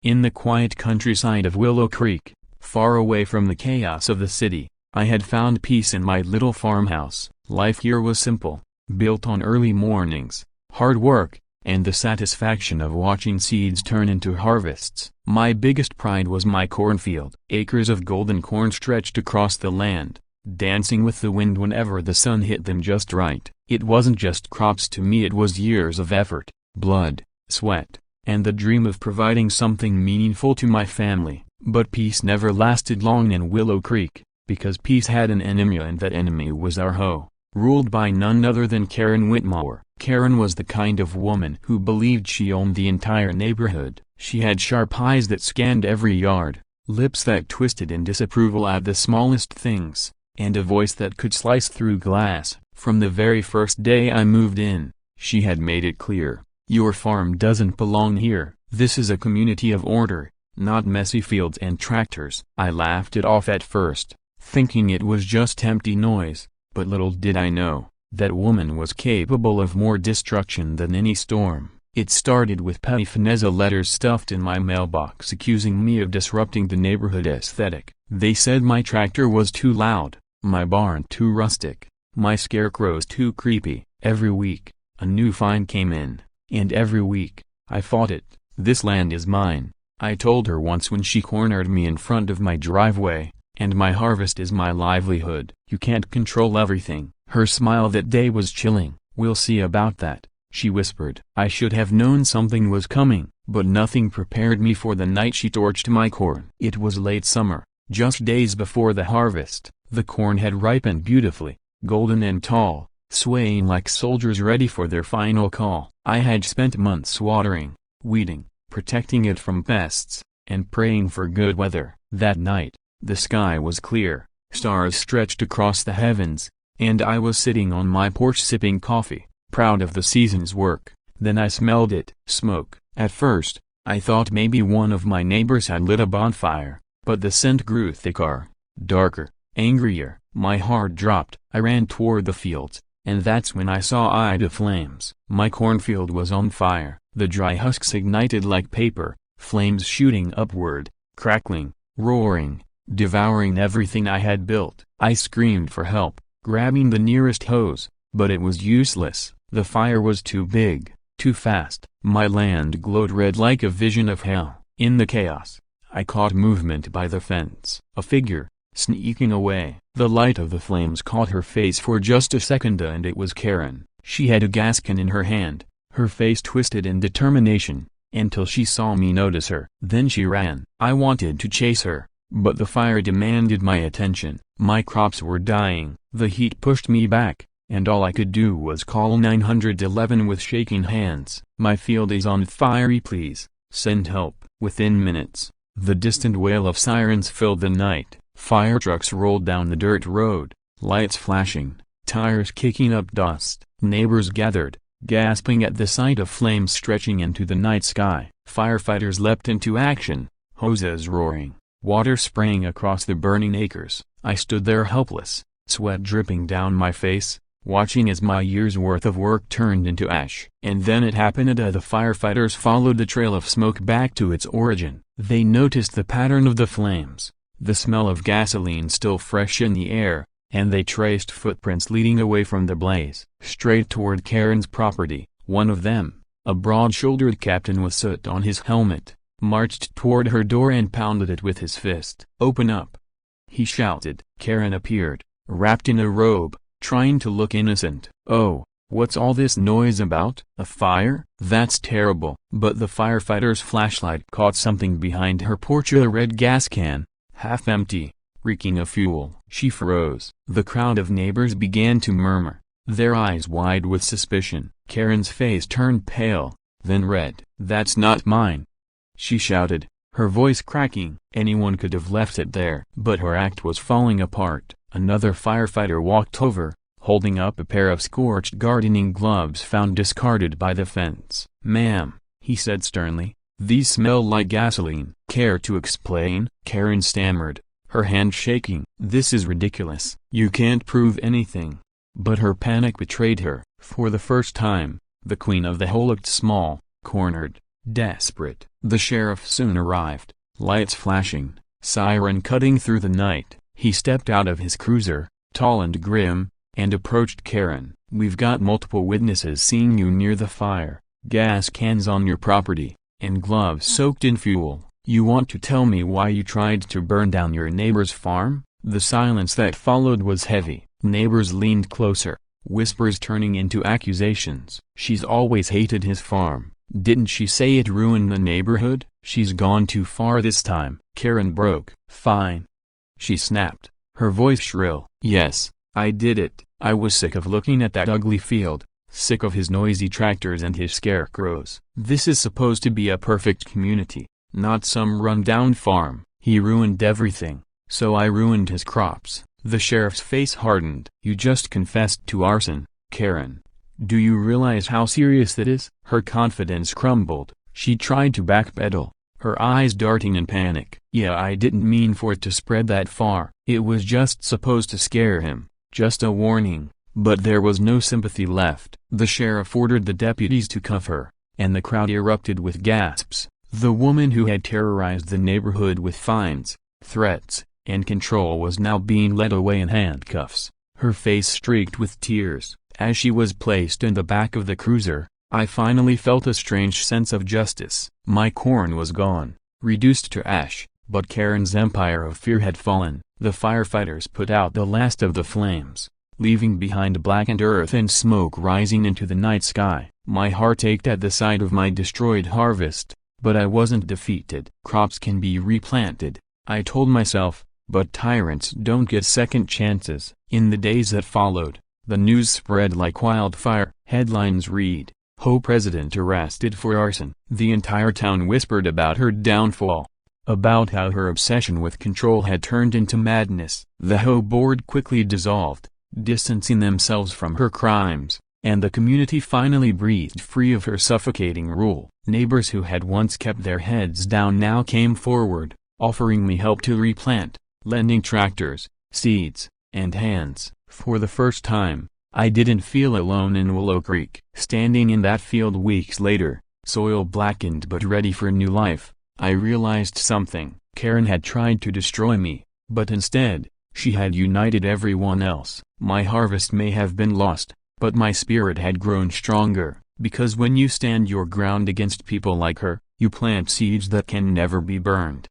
In the quiet countryside of Willow Creek, far away from the chaos of the city, I had found peace in my little farmhouse. Life here was simple, built on early mornings, hard work, and the satisfaction of watching seeds turn into harvests. My biggest pride was my cornfield. Acres of golden corn stretched across the land, dancing with the wind whenever the sun hit them just right. It wasn't just crops to me, it was years of effort, blood, sweat, and the dream of providing something meaningful to my family. But peace never lasted long in Willow Creek, because peace had an enemy, and that enemy was our HOA, ruled by none other than Karen Whitmore. Karen was the kind of woman who believed she owned the entire neighborhood. She had sharp eyes that scanned every yard, lips that twisted in disapproval at the smallest things, and a voice that could slice through glass. From the very first day I moved in, she had made it clear, "Your farm doesn't belong here. This is a community of order, not messy fields and tractors." I laughed it off at first, thinking it was just empty noise, but little did I know, that woman was capable of more destruction than any storm. It started with petty finesse letters stuffed in my mailbox accusing me of disrupting the neighborhood aesthetic. They said my tractor was too loud, my barn too rustic, my scarecrows too creepy. Every week, a new fine came in, and every week, I fought it. "This land is mine," I told her once when she cornered me in front of my driveway, "and my harvest is my livelihood. You can't control everything." Her smile that day was chilling. "We'll see about that," she whispered. I should have known something was coming, but nothing prepared me for the night she torched my corn. It was late summer, just days before the harvest. The corn had ripened beautifully, golden and tall, swaying like soldiers ready for their final call. I had spent months watering, weeding, protecting it from pests, and praying for good weather. That night, the sky was clear, stars stretched across the heavens, and I was sitting on my porch sipping coffee, proud of the season's work. Then I smelled it. Smoke. At first, I thought maybe one of my neighbors had lit a bonfire, but the scent grew thicker, darker, angrier. My heart dropped. I ran toward the fields, and that's when I saw Ida flames. My cornfield was on fire, the dry husks ignited like paper, flames shooting upward, crackling, roaring, devouring everything I had built. I screamed for help, grabbing the nearest hose, but it was useless. The fire was too big, too fast. My land glowed red like a vision of hell. In the chaos, I caught movement by the fence. A figure, sneaking away. The light of the flames caught her face for just a second, and it was Karen. She had a gas can in her hand, her face twisted in determination, until she saw me notice her. Then she ran. I wanted to chase her, but the fire demanded my attention. My crops were dying. The heat pushed me back, and all I could do was call 911 with shaking hands. "My field is on fire, please send help." Within minutes, the distant wail of sirens filled the night. Fire trucks rolled down the dirt road, lights flashing, tires kicking up dust. Neighbors gathered, gasping at the sight of flames stretching into the night sky. Firefighters leapt into action, hoses roaring, water spraying across the burning acres. I stood there helpless, sweat dripping down my face, watching as my year's worth of work turned into ash. And then it happened. The firefighters followed the trail of smoke back to its origin. They noticed the pattern of the flames, the smell of gasoline still fresh in the air, and they traced footprints leading away from the blaze, straight toward Karen's property. One of them, a broad-shouldered captain with soot on his helmet, marched toward her door and pounded it with his fist. "Open up!" he shouted. Karen appeared, wrapped in a robe, trying to look innocent. "Oh, what's all this noise about? A fire? That's terrible." But the firefighter's flashlight caught something behind her porch, a red gas can, half empty, reeking of fuel. She froze. The crowd of neighbors began to murmur, their eyes wide with suspicion. Karen's face turned pale, then red. "That's not mine," she shouted, her voice cracking. Anyone could have left it there. But her act was falling apart. Another firefighter walked over, holding up a pair of scorched gardening gloves found discarded by the fence. "Ma'am," he said sternly, "these smell like gasoline." "Care to explain?" Karen stammered, her hand shaking. "This is ridiculous. You can't prove anything." But her panic betrayed her. For the first time, the queen of the HOA looked small, cornered, Desperate, the sheriff soon arrived, lights flashing, siren cutting through the night. He stepped out of his cruiser, tall and grim, and approached Karen. "We've got multiple witnesses seeing you near the fire, gas cans on your property, and gloves soaked in fuel. You want to tell me why you tried to burn down your neighbor's farm?" The silence that followed was heavy. Neighbors leaned closer, whispers turning into accusations. "She's always hated his farm. Didn't she say it ruined the neighborhood?" "She's gone too far this time." Karen broke. "Fine," she snapped, her voice shrill. "Yes, I did it. I was sick of looking at that ugly field, sick of his noisy tractors and his scarecrows. This is supposed to be a perfect community, not some run-down farm. He ruined everything, so I ruined his crops." The sheriff's face hardened. "You just confessed to arson, Karen. Do you realize how serious that is?" Her confidence crumbled. She tried to backpedal, her eyes darting in panic. "Yeah, I didn't mean for it to spread that far. It was just supposed to scare him, just a warning." But there was no sympathy left. The sheriff ordered the deputies to cuff her, and the crowd erupted with gasps. The woman who had terrorized the neighborhood with fines, threats, and control was now being led away in handcuffs, her face streaked with tears. As she was placed in the back of the cruiser, I finally felt a strange sense of justice. My corn was gone, reduced to ash, but Karen's empire of fear had fallen. The firefighters put out the last of the flames, leaving behind blackened earth and smoke rising into the night sky. My heart ached at the sight of my destroyed harvest, but I wasn't defeated. "Crops can be replanted," I told myself, "but tyrants don't get second chances." In the days that followed, the news spread like wildfire. Headlines read, "HOA president arrested for arson." The entire town whispered about her downfall, about how her obsession with control had turned into madness. The HOA board quickly dissolved, distancing themselves from her crimes, and the community finally breathed free of her suffocating rule. Neighbors who had once kept their heads down now came forward, offering me help to replant, lending tractors, seeds, and hands. For the first time, I didn't feel alone in Willow Creek. Standing in that field weeks later, soil blackened but ready for new life, I realized something. Karen had tried to destroy me, but instead, she had united everyone else. My harvest may have been lost, but my spirit had grown stronger, because when you stand your ground against people like her, you plant seeds that can never be burned.